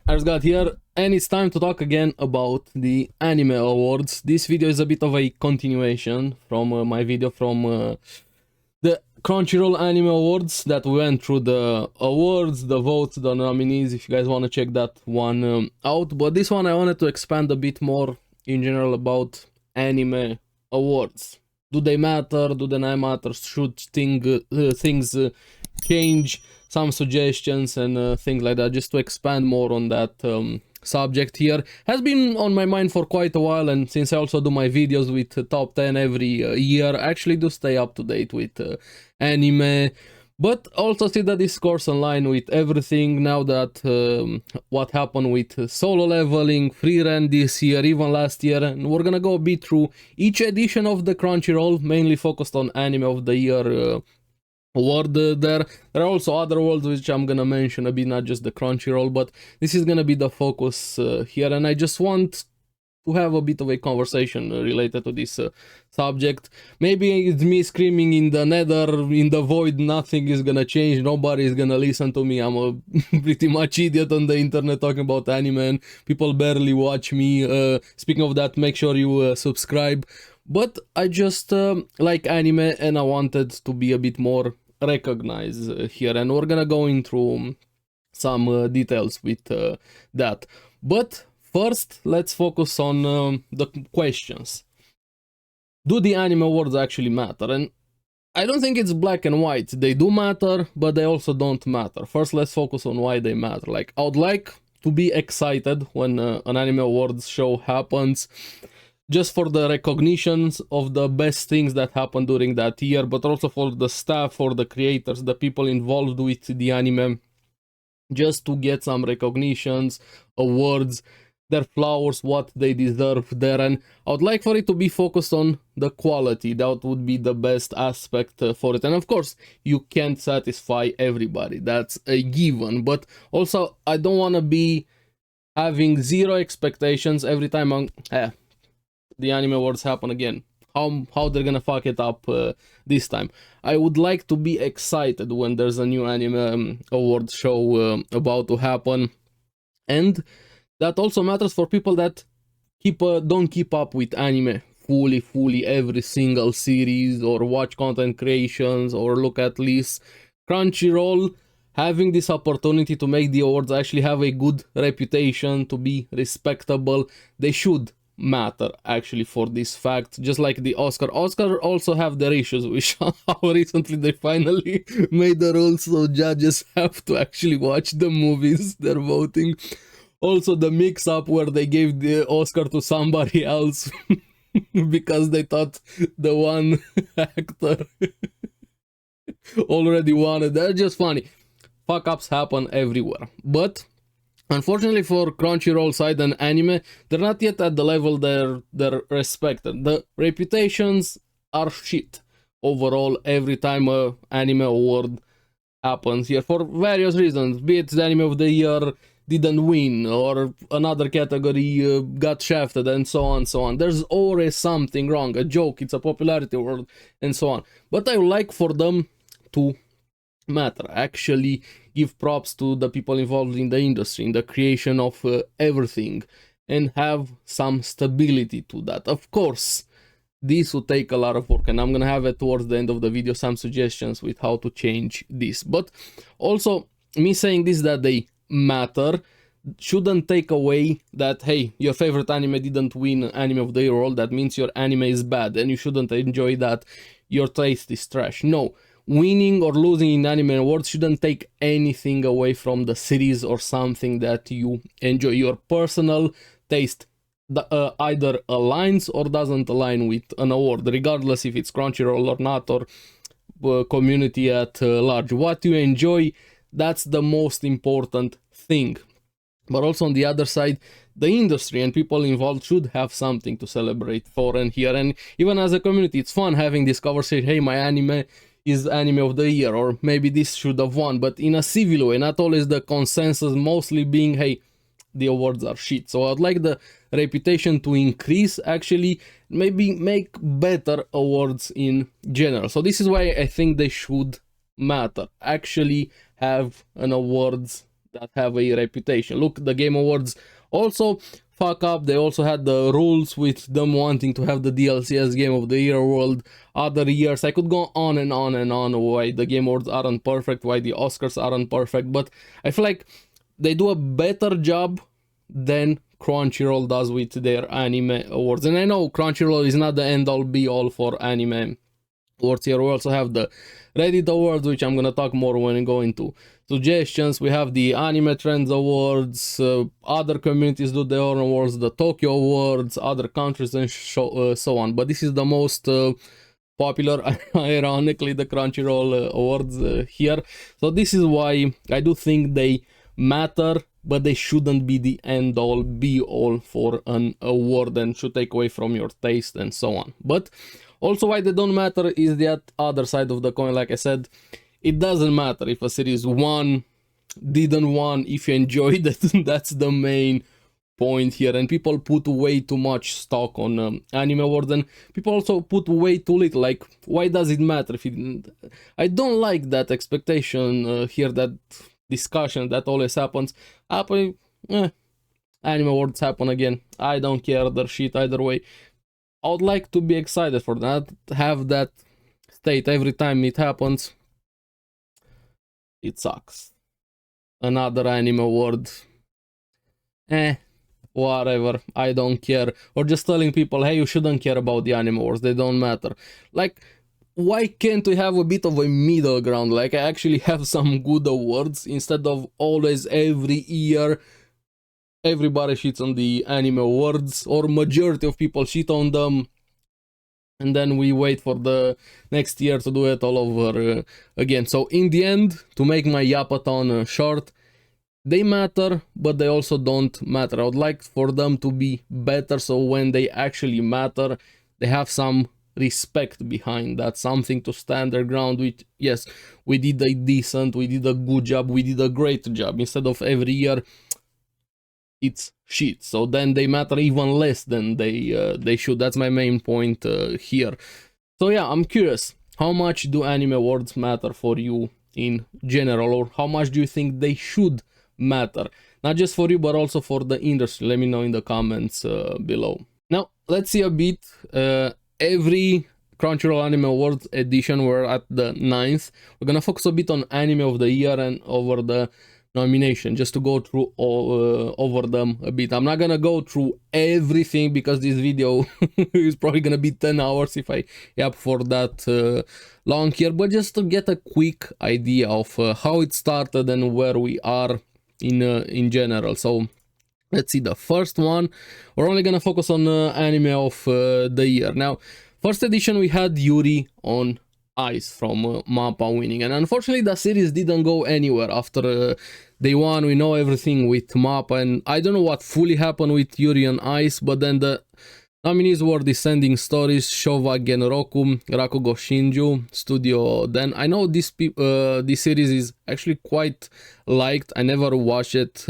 Arsgad here, and it's time to talk again about the Anime Awards. This video is a bit of a continuation from my video from the Crunchyroll Anime Awards that we went through the awards, the votes, the nominees, if you guys want to check that one out. But this one I wanted to expand a bit more in general about anime awards. Do they matter? Do they not matter? Should things change? Some suggestions and things like that, just to expand more on that subject here. Has been on my mind for quite a while, and since I also do my videos with top 10 every year, I actually do stay up to date with anime, but also see the discourse online with everything now that what happened with solo leveling, free run this year, even last year, and we're gonna go a bit through each edition of the Crunchyroll, mainly focused on Anime of the Year award. There are also other awards which I'm gonna mention a bit, not just the Crunchyroll, but this is gonna be the focus here, and I just want to have a bit of a conversation related to this subject. Maybe it's me screaming in the nether, in the void, nothing is gonna change, nobody is gonna listen to me, I'm a pretty much idiot on the internet talking about anime and people barely watch me. Speaking of that, make sure you subscribe. But I just like anime and I wanted to be a bit more recognized here, and we're gonna go into some details with that. But first, let's focus on the questions. Do the anime awards actually matter? And I don't think it's black and white. They do matter, but they also don't matter. First, let's focus on why they matter. Like, I would like to be excited when an anime awards show happens, just for the recognitions of the best things that happened during that year, but also for the staff, for the creators, the people involved with the anime, just to get some recognitions, awards, their flowers, what they deserve there. And I would like for it to be focused on the quality. That would be the best aspect for it. And of course, you can't satisfy everybody. That's a given. But also, I don't want to be having zero expectations every time the Anime Awards happen again. How they're gonna fuck it up this time. I would like to be excited when there's a new anime award show about to happen, and that also matters for people that don't keep up with anime fully every single series, or watch content creations, or look at lists. Crunchyroll having this opportunity to make the awards actually have a good reputation, to be respectable, they should matter actually for this fact, just like the Oscar also have their issues, which how recently they finally made the rules so judges have to actually watch the movies they're voting. Also the mix-up where they gave the Oscar to somebody else because they thought the one actor already won it. They're just funny. Fuck-ups happen everywhere, but unfortunately for Crunchyroll side and anime, they're not yet at the level they're respected. The reputations are shit overall every time a anime award happens here, for various reasons, be it the Anime of the Year didn't win, or another category got shafted, and so on. There's always something wrong, a joke, it's a popularity award, and so on. But I would like for them to matter, actually give props to the people involved in the industry, in the creation of everything, and have some stability to that. Of course, this will take a lot of work, and I'm gonna have it towards the end of the video, some suggestions with how to change this. But also, me saying this, that they matter, shouldn't take away that, hey, your favorite anime didn't win Anime of the Year, all that means your anime is bad and you shouldn't enjoy that, your taste is trash. No, winning or losing in anime awards shouldn't take anything away from the series or something that you enjoy. Your personal taste either aligns or doesn't align with an award, regardless if it's Crunchyroll or not, or community at large. What you enjoy, that's the most important thing. But also on the other side, the industry and people involved should have something to celebrate for and here. And even as a community, it's fun having this conversation, hey, my anime is Anime of the Year, or maybe this should have won, but in a civil way, not always the consensus mostly being, hey, the awards are shit. So I'd like the reputation to increase, actually, maybe make better awards in general. So this is why I think they should matter, actually have an awards that have a reputation. Look, the Game Awards also fuck up. They also had the rules with them wanting to have the DLC as Game of the Year world. Other years, I could go on and on and on why the Game Awards aren't perfect, why the Oscars aren't perfect, but I feel like they do a better job than Crunchyroll does with their anime awards. And I know Crunchyroll is not the end-all be-all for anime awards here. We also have the Reddit awards, which I'm gonna talk more when I go into suggestions. We have the Anime Trends awards, other communities do their own awards, the Tokyo awards, other countries, and so on. But this is the most popular, ironically, the Crunchyroll awards here. So this is why I do think they matter, but they shouldn't be the end all be all for an award and should take away from your taste and so on. But also why they don't matter is that other side of the coin. Like I said, it doesn't matter if a series won, didn't won, if you enjoyed it. That's the main point here. And people put way too much stock on anime awards, and people also put way too little. Like, why does it matter if it didn't? I don't like that expectation here, that discussion that always happens. Anime awards happen again. I don't care the shit either way. I would like to be excited for that, have that state every time it happens. It sucks. Another anime award. Whatever, I don't care. Or just telling people, hey, you shouldn't care about the anime awards, they don't matter. Like, why can't we have a bit of a middle ground? Like, I actually have some good awards instead of always every year everybody shits on the anime awards, or majority of people shit on them, and then we wait for the next year to do it all over again. So in the end, to make my yapathon short, they matter, but they also don't matter. I would like for them to be better, so when they actually matter, they have some respect behind that, something to stand their ground with. Yes, we did a decent, we did a good job, we did a great job, instead of every year it's shit. So then they matter even less than they should. That's my main point here. So yeah, I'm curious, how much do anime awards matter for you in general, or how much do you think they should matter, not just for you but also for the industry? Let me know in the comments below. Now let's see a bit. Every Crunchyroll Anime Awards edition, we're at the 9th. We're gonna focus a bit on anime of the year and over the nomination, just to go through over them a bit. I'm not gonna go through everything because this video is probably gonna be 10 hours if I up for that long here, but just to get a quick idea of how it started and where we are in general. So let's see, the first one, we're only gonna focus on anime of the year. Now, first edition we had Yuri on Ice from MAPPA winning, and unfortunately the series didn't go anywhere after they won. We know everything with MAPPA, and I don't know what fully happened with Yuri on Ice, but then the nominees were Descending Stories, Shova Genroku, Rakugo Shinju, Studio Den. I know this series is actually quite liked. I never watched it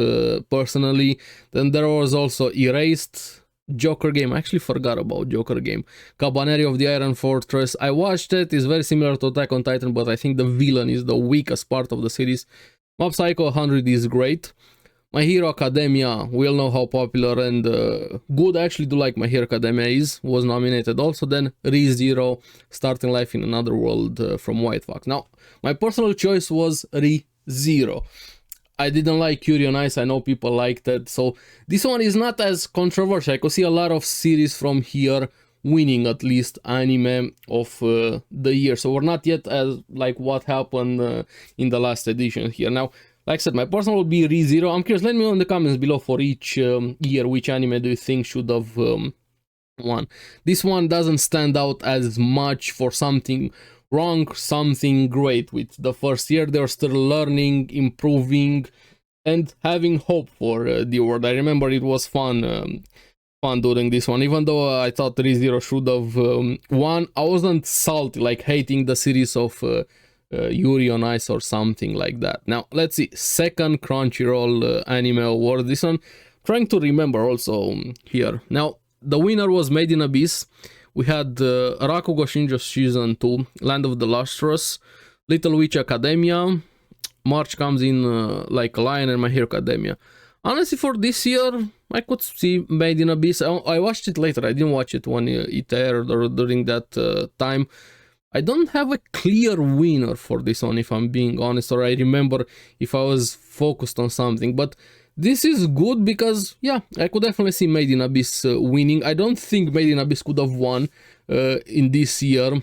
personally. Then there was also Erased, Joker Game. I actually forgot about Joker Game. Cabaneri of the Iron Fortress. I watched it. It's very similar to Attack on Titan, but I think the villain is the weakest part of the series. Mob Psycho 100 is great. My Hero Academia, we all know how popular and good I actually do like My Hero Academia was nominated also. Then ReZero, Starting Life in Another World from White Fox. Now, my personal choice was ReZero. I didn't like Yuri on Ice, I know people liked it, so this one is not as controversial. I could see a lot of series from here winning at least anime of the year, so we're not yet as like what happened in the last edition here. Now, like I said, my personal will be ReZero. I'm curious, let me know in the comments below for each year which anime do you think should have won. This one doesn't stand out as much for something wrong, something great. With the first year, they're still learning, improving, and having hope for the award. I remember it was fun doing this one, even though I thought ReZero should have won. I wasn't salty, like hating the series of Yuri on Ice or something like that. Now let's see, second Crunchyroll Anime Award. This one, trying to remember also here. Now the winner was Made in Abyss. We had Rakugo Shinjo Season 2, Land of the Lustrous, Little Witch Academia, March comes in like a lion and My Hero Academia. Honestly, for this year, I could see Made in Abyss. I watched it later. I didn't watch it when it aired or during that time. I don't have a clear winner for this one, if I'm being honest, or I remember if I was focused on something. But this is good because, yeah, I could definitely see Made in Abyss winning. I don't think Made in Abyss could have won in this year,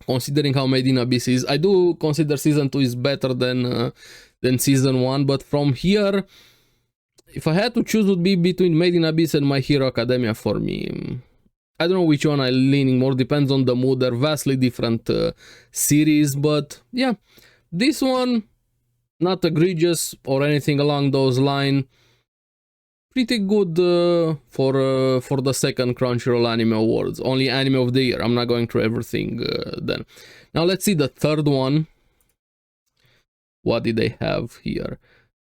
considering how Made in Abyss is. I do consider Season 2 is better than Season 1, but from here, if I had to choose, it would be between Made in Abyss and My Hero Academia for me. I don't know which one I'm leaning more, depends on the mood. They're vastly different series, but yeah, this one, not egregious or anything along those lines. Pretty good for the second Crunchyroll Anime Awards. Only Anime of the Year. I'm not going through everything then. Now let's see the third one. What did they have here?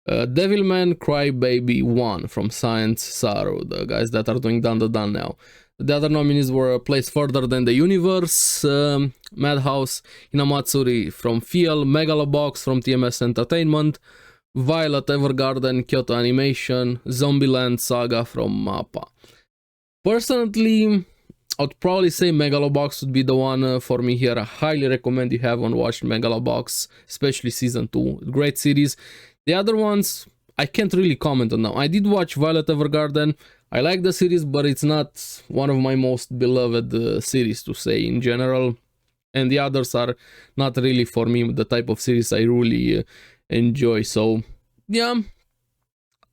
Devilman Crybaby 1 from Science Saru, the guys that are doing Dan the Dan now. The other nominees were Place Further Than the Universe, Madhouse, Hinamatsuri from Feel, Megalobox from TMS Entertainment, Violet Evergarden, Kyoto Animation, Zombieland Saga from MAPPA. Personally, I'd probably say Megalobox would be the one for me here. I highly recommend you haven't watched Megalobox, especially Season 2. Great series. The other ones, I can't really comment on now. I did watch Violet Evergarden. I like the series, but it's not one of my most beloved series to say in general. And the others are not really for me the type of series I really enjoy. So, yeah,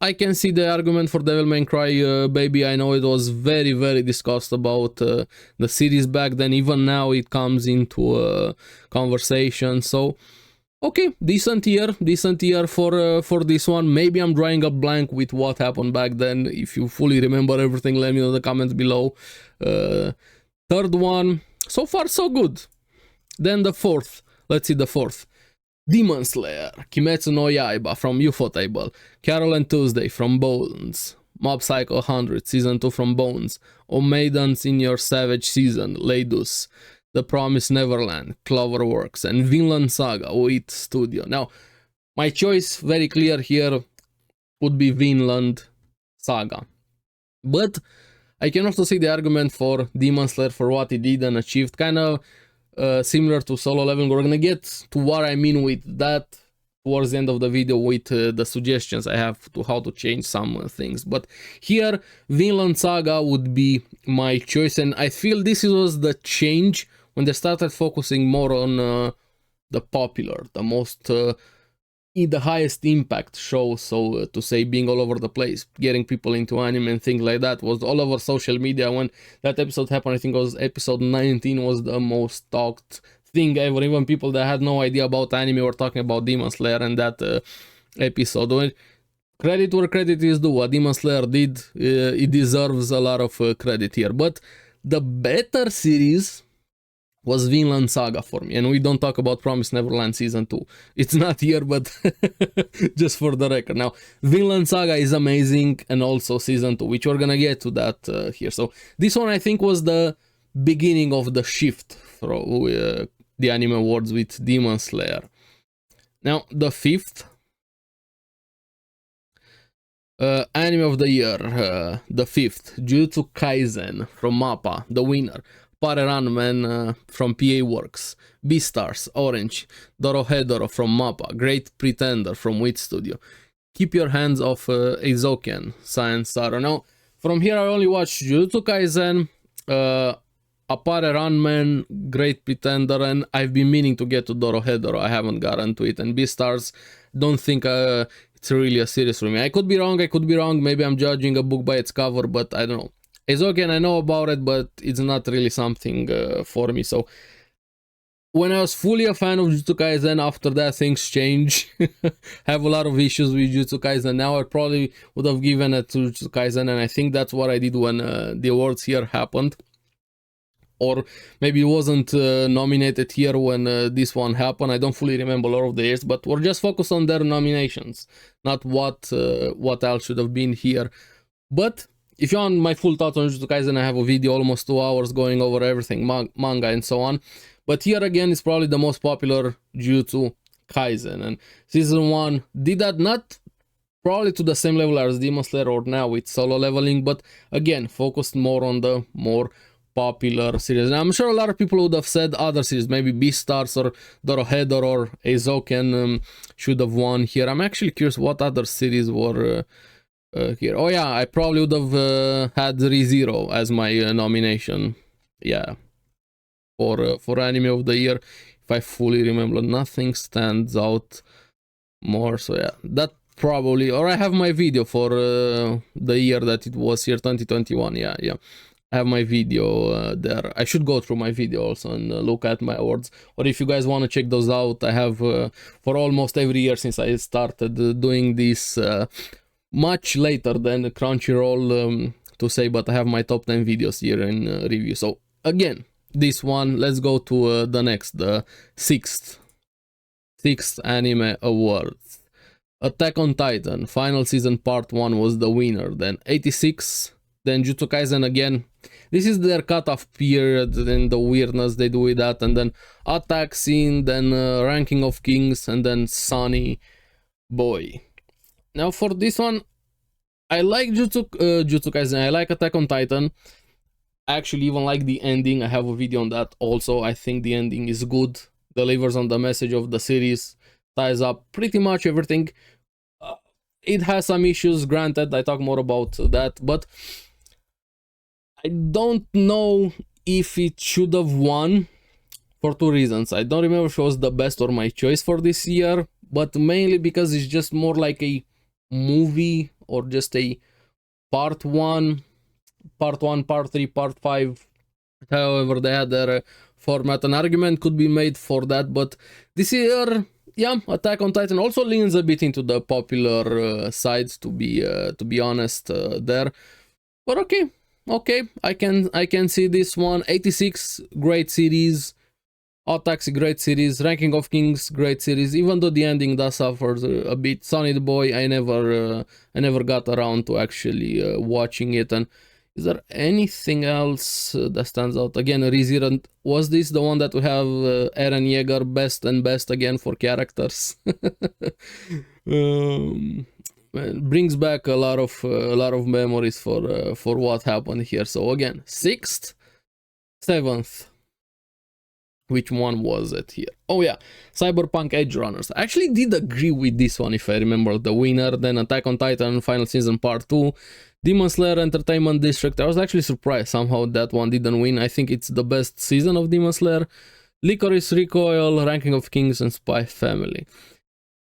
I can see the argument for Devilman Crybaby. I know it was very, very discussed about the series back then. Even now it comes into conversation. So, okay, decent year for this one. Maybe I'm drawing a blank with what happened back then. If you fully remember everything, let me know in the comments below. Third one, so far so good. Then the fourth, let's see the fourth. Demon Slayer, Kimetsu no Yaiba from Ufotable, Carol and Tuesday from Bones, Mob Psycho 100 Season 2 from Bones, O Maidens in Your Savage Season, Leidus, The Promised Neverland, Cloverworks, and Vinland Saga with Studio. Now, my choice, very clear here, would be Vinland Saga. But I can also see the argument for Demon Slayer for what he did and achieved, kind of similar to Solo Leveling. We're gonna get to what I mean with that towards the end of the video with the suggestions I have to how to change some things. But here, Vinland Saga would be my choice, and I feel this was the change when they started focusing more on the popular, the most, the highest impact show, so to say, being all over the place, getting people into anime and things like that, was all over social media. When that episode happened, I think it was episode 19, was the most talked thing ever. Even people that had no idea about anime were talking about Demon Slayer and that episode. When credit where credit is due, what Demon Slayer did, it deserves a lot of credit here. But the better series was Vinland Saga for me, and we don't talk about Promised Neverland Season 2. It's not here, but just for the record. Now, Vinland Saga is amazing, and also Season 2, which we're gonna get to that here. So this one, I think, was the beginning of the shift through the Anime Awards with Demon Slayer. Now, the fifth Anime of the Year, the fifth, Jujutsu Kaisen from MAPPA, the winner. Pararanman from PA Works, Beastars, Orange, Dorohedoro from MAPPA, Great Pretender from Wit Studio, Keep Your Hands Off Eizouken, Science Saru. Now, from here I only watched Jujutsu Kaisen, Appare Ranman, Great Pretender, and I've been meaning to get to Dorohedoro. I haven't gotten to it, and Beastars, don't think it's really a series for me. I could be wrong, maybe I'm judging a book by its cover, but I don't know. Eizouken, I know about it, but it's not really something for me. So when I was fully a fan of Jujutsu Kaisen, after that things change. Have a lot of issues with Jujutsu Kaisen now. I probably would have given it to Jujutsu Kaisen, and I think that's what I did when the awards here happened. Or maybe it wasn't nominated here when this one happened. I don't fully remember all of the years, but we're just focused on their nominations, not what else should have been here. But if you want my full thoughts on Jujutsu Kaisen, I have a video almost 2 hours going over everything, manga and so on. But here again is probably the most popular Jujutsu Kaisen, and season 1 did that, not probably to the same level as Demon Slayer or now with Solo Leveling, but again focused more on the more popular series. And I'm sure a lot of people would have said other series, maybe Beastars or Dorohedoro or Eizouken should have won here. I'm actually curious what other series were here. Oh yeah, I probably would have had ReZero as my nomination. Yeah, for anime of the year, if I fully remember. Nothing stands out more. So yeah, that probably. Or I have my video for the year that it was here, 2021. Yeah. I have my video there. I should go through my video also and look at my awards. Or if you guys want to check those out, I have for almost every year since I started doing this, much later than Crunchyroll to say, but I have my top 10 videos here in review. So again, this one, let's go to the next, the sixth anime awards. Attack on Titan final season part 1 was the winner, then 86, then Jujutsu Kaisen again. This is their cutoff period and the weirdness they do with that, and then Attack Scene, then Ranking of Kings, and then Sunny Boy. Now for this one, I like Jujutsu Kaisen, I like Attack on Titan. I actually even like the ending. I have a video on that also. I think the ending is good, delivers on the message of the series, ties up pretty much everything. It has some issues, granted, I talk more about that, but I don't know if it should have won for two reasons. I don't remember if it was the best or my choice for this year, but mainly because it's just more like a movie or just a part 1, part 3, part 5, however they had their format. An argument could be made for that, but this year, yeah, Attack on Titan also leans a bit into the popular side, to be honest, there. But okay, I can see this one. 86, great series. Attack, great series. Ranking of Kings, great series. Even though the ending does suffer a bit. Sunny Boy, I never got around to actually watching it. And is there anything else that stands out? Again, ReZero. Was this the one that we have Eren Yeager best and best again for characters? Brings back a lot of memories for what happened here. So again, 6th, 7th. Which one was it here? Oh yeah, Cyberpunk Edge Runners. I actually did agree with this one, if I remember the winner. Then Attack on Titan final season part 2, Demon Slayer Entertainment District. I was actually surprised somehow that one didn't win. I think it's the best season of Demon Slayer. Licorice Recoil, Ranking of Kings, and Spy Family.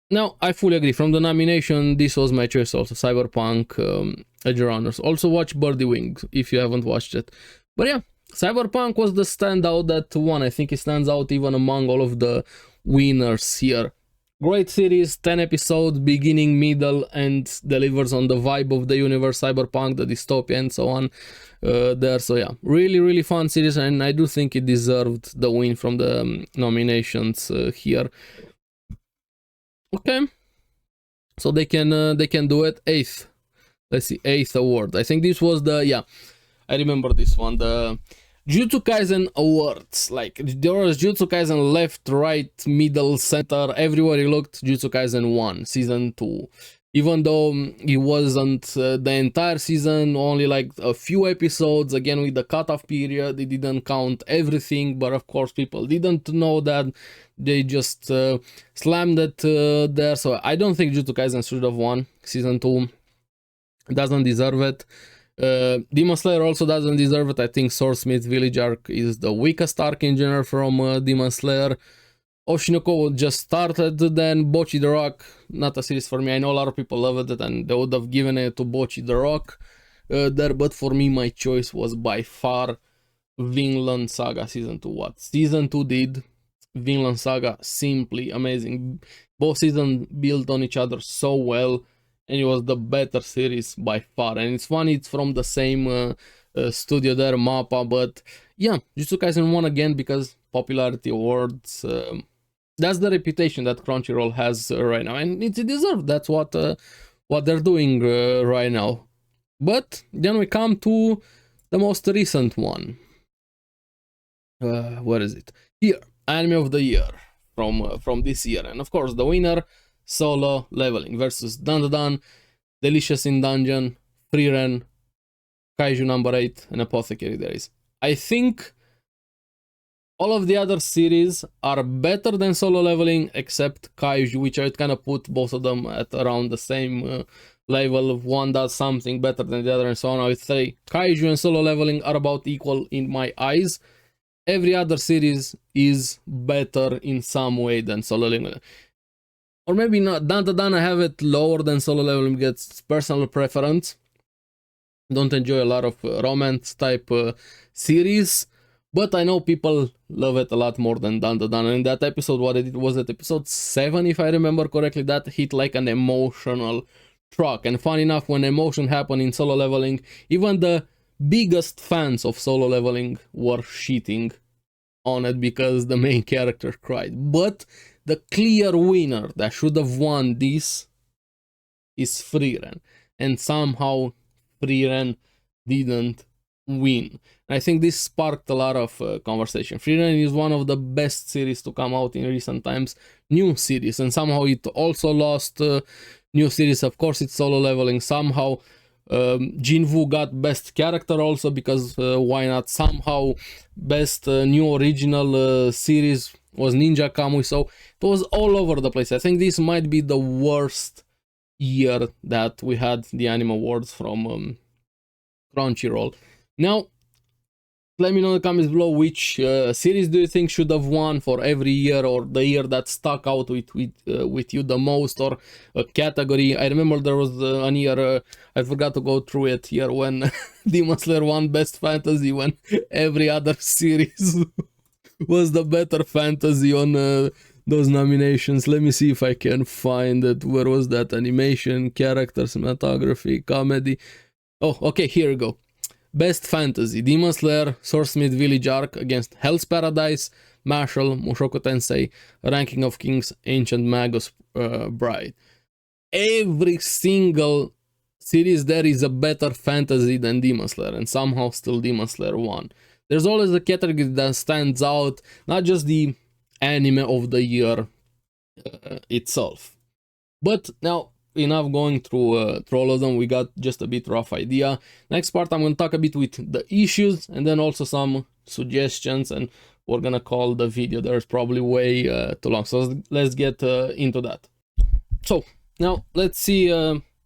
Now, I fully agree. From the nomination, this was my choice also. Cyberpunk Edge Runners. Also watch Birdie Wing if you haven't watched it. But yeah, Cyberpunk was the standout that won. I think it stands out even among all of the winners here. Great series, 10 episodes, beginning, middle, and delivers on the vibe of the universe, Cyberpunk, the dystopia, and so on there. So yeah, really fun series, and I do think it deserved the win from the nominations here. Okay, so they can do it. 8th, let's see, 8th award. I think this was the, yeah, I remember this one, the Jujutsu Kaisen Awards. Like, there was Jujutsu Kaisen left, right, middle, center, everywhere you looked. Jujutsu Kaisen 1, season 2. Even though it wasn't the entire season, only like a few episodes, again with the cutoff period, it didn't count everything, but of course people didn't know that, they just slammed it there. So I don't think Jujutsu Kaisen should have won season 2, doesn't deserve it. Demon Slayer also doesn't deserve it. I think Swordsmith Village arc is the weakest arc in general from Demon Slayer. Oshinoko just started, then Bocchi the Rock, not a series for me. I know a lot of people loved it and they would have given it to Bocchi the Rock there, but for me my choice was by far Vinland Saga season 2. What season 2 did, Vinland Saga, simply amazing. Both seasons built on each other so well, and it was the better series by far. And it's funny, it's from the same studio there, MAPPA, but yeah, Jujutsu Kaisen won again because popularity awards. That's the reputation that Crunchyroll has right now, and it's deserved. That's what they're doing right now. But then we come to the most recent one. What is it? Here, Anime of the Year. from this year. And of course, the winner, Solo Leveling versus Dan, Delicious in Dungeon, Frieren, Kaiju number 8, and Apothecary Diaries. I think all of the other series are better than Solo Leveling, except Kaiju, which I would kind of put both of them at around the same level. One does something better than the other, and so on. I would say Kaiju and Solo Leveling are about equal in my eyes. Every other series is better in some way than Solo Leveling. Or maybe not. Dan I have it lower than Solo Leveling because it's personal preference. Don't enjoy a lot of romance type series, but I know people love it a lot more than Dan. And in that episode, what I did was at episode 7, if I remember correctly, that hit like an emotional truck. And fun enough, when emotion happened in Solo Leveling, even the biggest fans of Solo Leveling were shitting on it because the main character cried. But the clear winner that should have won this is Frieren, and somehow Frieren didn't win. And I think this sparked a lot of conversation. Frieren is one of the best series to come out in recent times, new series, and somehow it also lost new series. Of course, it's Solo Leveling. Somehow Jinwoo got best character also, because why not? Somehow best new original series was Ninja Kamui, so it was all over the place. I think this might be the worst year that we had the Anime Awards from Crunchyroll. Now, let me know in the comments below which series do you think should have won for every year, or the year that stuck out with you the most, or a category. I remember there was an year, I forgot to go through it here, when Demon Slayer won Best Fantasy, when every other series was the better fantasy on those nominations. Let me see if I can find it. Where was that? Animation, character, cinematography, comedy. Oh, okay, here we go. Best Fantasy, Demon Slayer, Swordsmith Village Arc against Hell's Paradise, Marshall, Mushoku Tensei, Ranking of Kings, Ancient Magus Bride. Every single series there is a better fantasy than Demon Slayer, and somehow still Demon Slayer won. There's always a category that stands out, not just the anime of the year itself. But now, enough going through all of them. We got just a bit rough idea. Next part, I'm going to talk a bit with the issues, and then also some suggestions, and we're going to call the video. There's probably way too long, so let's get into that. So now let's see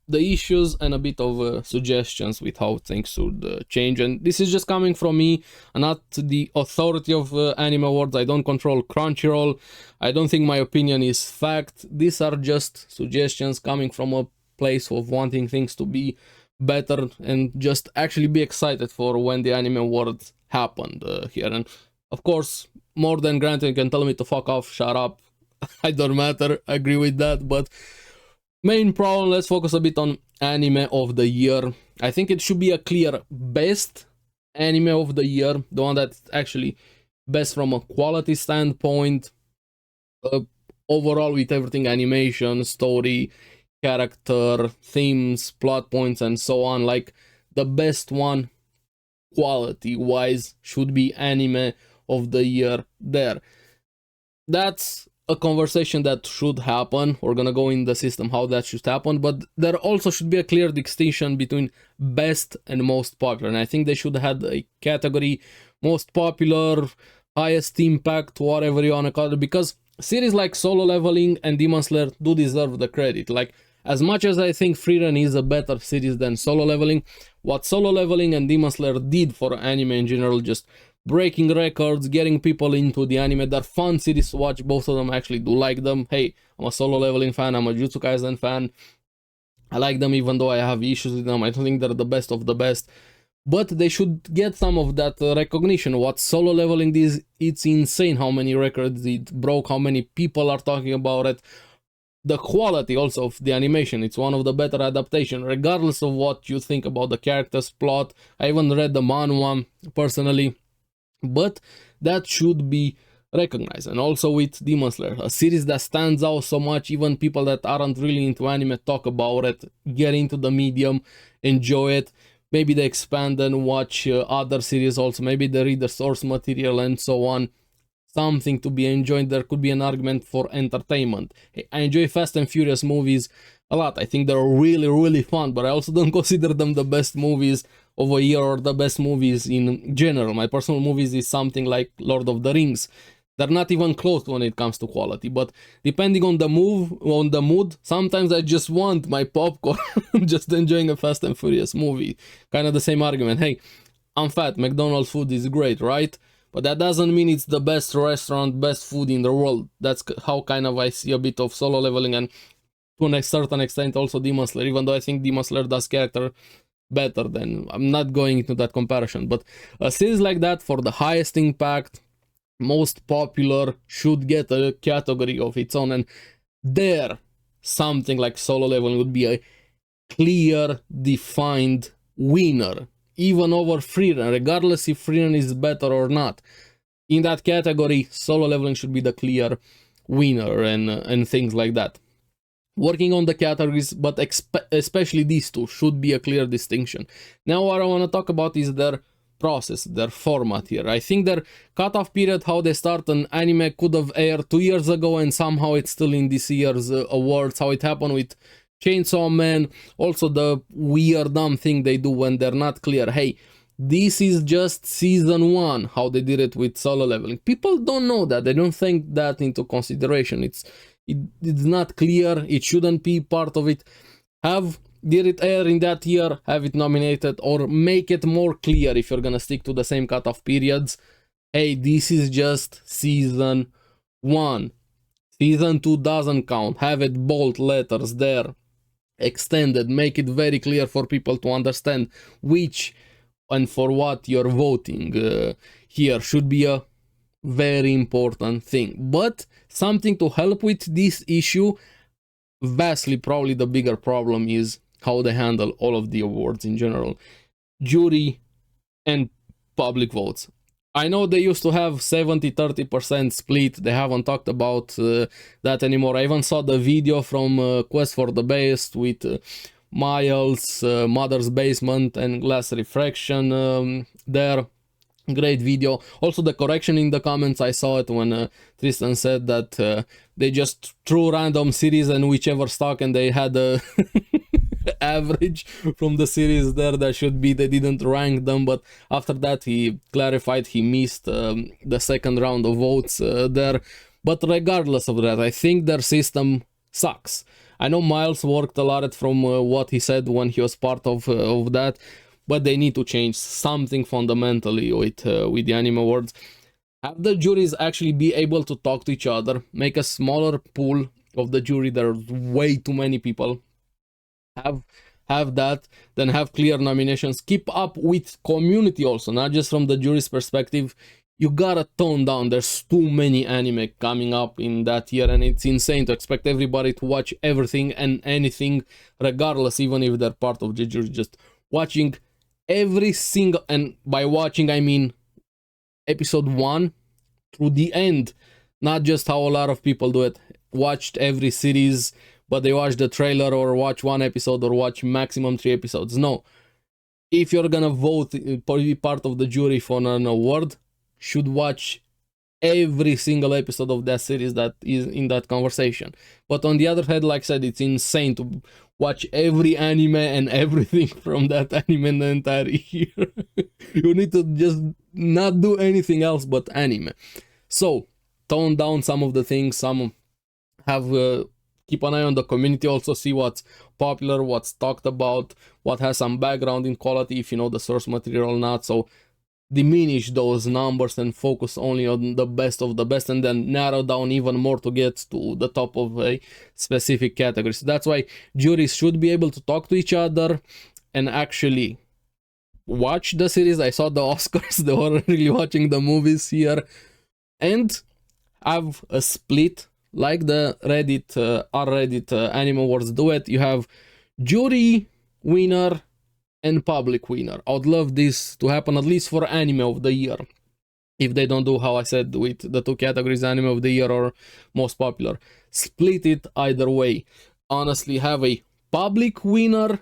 the issues and a bit of suggestions with how things should change. And this is just coming from me, and not the authority of Anime Awards. I don't control Crunchyroll. I don't think my opinion is fact. These are just suggestions coming from a place of wanting things to be better, and just actually be excited for when the Anime Awards happened here. And of course, more than granted, you can tell me to fuck off, shut up. I don't matter, I agree with that, but main problem, let's focus a bit on anime of the year. I think it should be a clear best anime of the year, the one that's actually best from a quality standpoint, overall with everything, animation, story, character, themes, plot points, and so on. Like, the best one quality wise should be anime of the year there. That's a conversation that should happen. We're gonna go in the system how that should happen, but there also should be a clear distinction between best and most popular. And I think they should have a category, most popular, highest impact, whatever you wanna call it, because series like Solo Leveling and Demon Slayer do deserve the credit. Like, as much as I think Frieren is a better series than Solo Leveling, what Solo Leveling and Demon Slayer did for anime in general, just breaking records, getting people into the anime. They're fun series to watch. Both of them, actually do like them. Hey, I'm a Solo Leveling fan, I'm a Jujutsu Kaisen fan. I like them even though I have issues with them. I don't think they're the best of the best, but they should get some of that recognition. What Solo Leveling is, it's insane how many records it broke, how many people are talking about it. The quality also of the animation, it's one of the better adaptations, regardless of what you think about the character's plot. I even read the manhwa personally, but that should be recognized. And also with Demon Slayer, a series that stands out so much, even people that aren't really into anime talk about it, get into the medium, enjoy it. Maybe they expand and watch other series also, maybe they read the source material and so on. something to be enjoyed. There could be an argument for entertainment. Hey, I enjoy Fast and Furious movies a lot. I think they're really, really fun, but I also don't consider them the best movies of a year or the best movies in general. My personal movies is something like Lord of the Rings. They're not even close when it comes to quality, but depending on the mood, sometimes I just want my popcorn, just enjoying a Fast and Furious movie. Kind of the same argument. Hey, I'm fat, McDonald's food is great, right? But that doesn't mean it's the best restaurant, best food in the world. That's how kind of I see a bit of Solo Leveling, and to a certain extent also Demon Slayer, even though I think Demon Slayer does character better. Than I'm not going into that comparison. But a series like that, for the highest impact, most popular, should get a category of its own, and there something like Solo Leveling would be a clear, defined winner, even over Freerun, regardless if Freerun is better or not. In that category, Solo Leveling should be the clear winner, and things like that. Working on the categories, but especially these two, should be a clear distinction. Now what I want to talk about is their process, their format here. I think their cutoff period, how they start an anime, could have aired 2 years ago, and somehow it's still in this year's awards. How it happened with Chainsaw Man, also the weird dumb thing they do when they're not clear. Hey, this is just season 1, how they did it with Solo Leveling. People don't know that, they don't take that into consideration. It's not clear, it shouldn't be part of it. Did it air in that year, have it nominated, or make it more clear if you're gonna stick to the same cutoff periods. Hey, this is just season 1. Season 2 doesn't count. Have it bold letters there, extended, make it very clear for people to understand which and for what you're voting here should be a very important thing. But something to help with this issue, vastly probably the bigger problem, is how they handle all of the awards in general. Jury and public votes. I know they used to have 70-30% split. They haven't talked about that anymore. I even saw the video from Quest for the Best with Miles, Mother's Basement, and Glass Refraction there. Great video. Also the correction in the comments, I saw it when Tristan said that they just threw random series and whichever stuck, and they had a average from the series there that should be, they didn't rank them. But after that he clarified he missed the second round of votes there. But regardless of that, I think their system sucks. I know Miles worked a lot from what he said when he was part of that, but they need to change something fundamentally with the Anime Awards. Have the juries actually be able to talk to each other, make a smaller pool of the jury. There are way too many people. Have that, then have clear nominations. Keep up with community also, not just from the jury's perspective. You gotta tone down. There's too many anime coming up in that year, and it's insane to expect everybody to watch everything and anything, regardless, even if they're part of the jury. Just watching every single, and by watching I mean episode 1 through the end, not just how a lot of people do it, watched every series, but they watch the trailer or watch 1 episode or watch maximum 3 episodes. No, if you're gonna vote, be part of the jury for an award, should watch every single episode of that series that is in that conversation. But on the other hand, like I said, it's insane to watch every anime and everything from that anime in the entire year. You need to just not do anything else but anime. So tone down some of the things, some have keep an eye on the community, also see what's popular, what's talked about, what has some background in quality, if you know the source material or not. So diminish those numbers and focus only on the best of the best, and then narrow down even more to get to the top of a specific category. So that's why juries should be able to talk to each other and actually watch the series. I saw the Oscars, they were really watching the movies here, and have a split like the Reddit Anime Awards do it. You have jury winner and public winner. I would love this to happen at least for anime of the year, if they don't do how I said with the 2 categories, anime of the year or most popular. Split it either way. Honestly, have a public winner,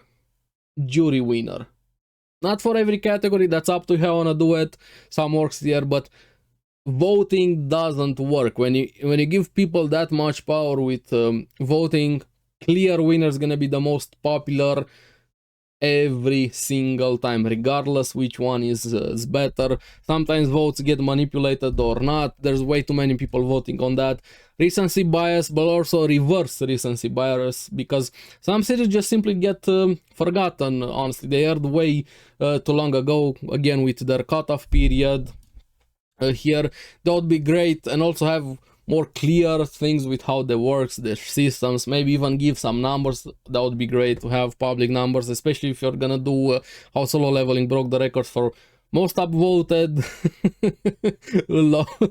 jury winner. Not for every category, that's up to how I wanna do it. Some works here, but voting doesn't work. When you give people that much power with voting, clear winner is gonna be the most popular every single time, regardless which one is better. Sometimes votes get manipulated or not. There's way too many people voting on that. Recency bias, but also reverse recency bias, because some series just simply get forgotten. Honestly, they aired way too long ago, again with their cutoff period. Here that would be great, and also have more clear things with how they works, their systems, maybe even give some numbers. That would be great to have public numbers, especially if you're gonna do how Solo Leveling broke the records for most upvoted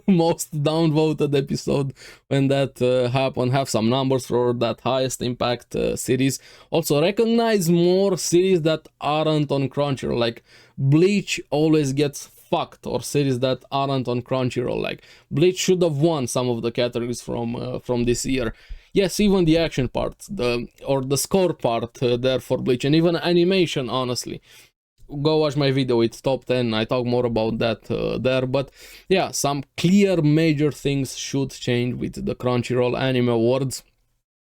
most downvoted episode. When that happened, have some numbers for that highest impact series. Also recognize more series that aren't on Crunchyroll, like Bleach always gets fucked, or series that aren't on Crunchyroll. Like Bleach should have won some of the categories from this year. Yes, even the action part, the score part there for Bleach, and even animation, honestly. Go watch my video, it's top 10, I talk more about that there. But yeah, some clear major things should change with the Crunchyroll Anime Awards.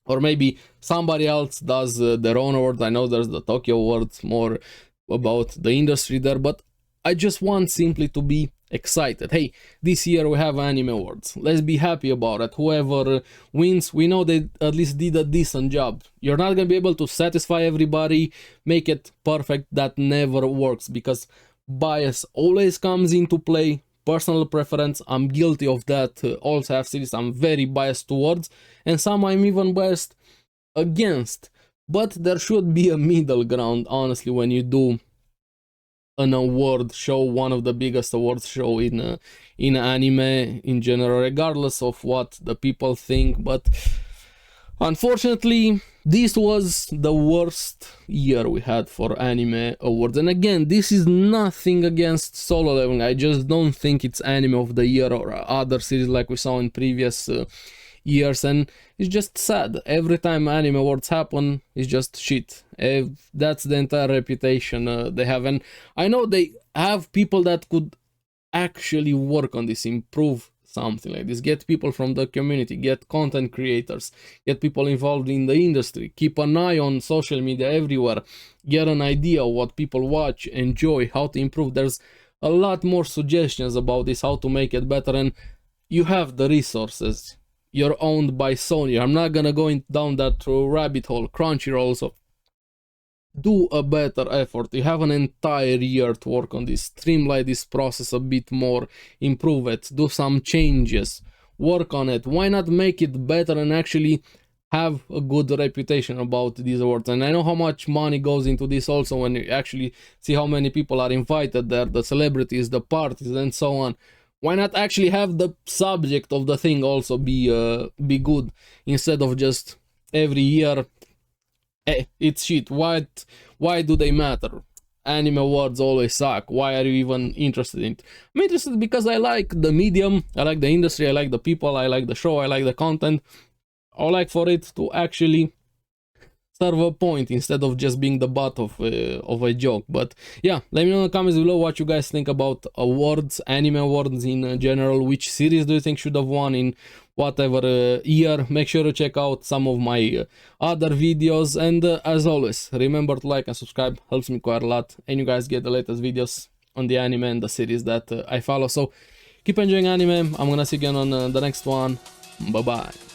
Or maybe somebody else does their own awards. I know there's the Tokyo Awards, more about the industry there, but I just want simply to be excited. Hey, this year we have Anime Awards. Let's be happy about it. Whoever wins, we know they at least did a decent job. You're not gonna be able to satisfy everybody, make it perfect. That never works, because bias always comes into play. Personal preference, I'm guilty of that. Also have series I'm very biased towards, and some I'm even biased against. But there should be a middle ground, honestly, when you do an award show, one of the biggest awards show in anime in general, regardless of what the people think. But unfortunately, this was the worst year we had for anime awards. And again, this is nothing against Solo Leveling. I just don't think it's anime of the year or other series like we saw in previous years, and it's just sad. Every time anime awards happen, it's just shit. That's the entire reputation they have. And I know they have people that could actually work on this, improve something like this, get people from the community, get content creators, get people involved in the industry, keep an eye on social media everywhere, get an idea of what people watch, enjoy, how to improve. There's a lot more suggestions about this, how to make it better, and you have the resources. You're owned by Sony. I'm not gonna go down that rabbit hole. Crunchyroll, so do a better effort. You have an entire year to work on this. Streamline this process a bit more, improve it, do some changes, work on it. Why not make it better and actually have a good reputation about these awards? And I know how much money goes into this also, when you actually see how many people are invited there, the celebrities, the parties, and so on. Why not actually have the subject of the thing also be good, instead of just every year, it's shit. Why do they matter? Anime awards always suck. Why are you even interested in it? I'm interested because I like the medium, I like the industry, I like the people, I like the show, I like the content. I would like for it to actually serve a point instead of just being the butt of a joke. But yeah, let me know in the comments below what you guys think about awards, anime awards in general. Which series do you think should have won in whatever year? Make sure to check out some of my other videos, and as always, remember to like and subscribe, helps me quite a lot, and you guys get the latest videos on the anime and the series that I follow. So keep enjoying anime. I'm gonna see you again on the next one. Bye bye.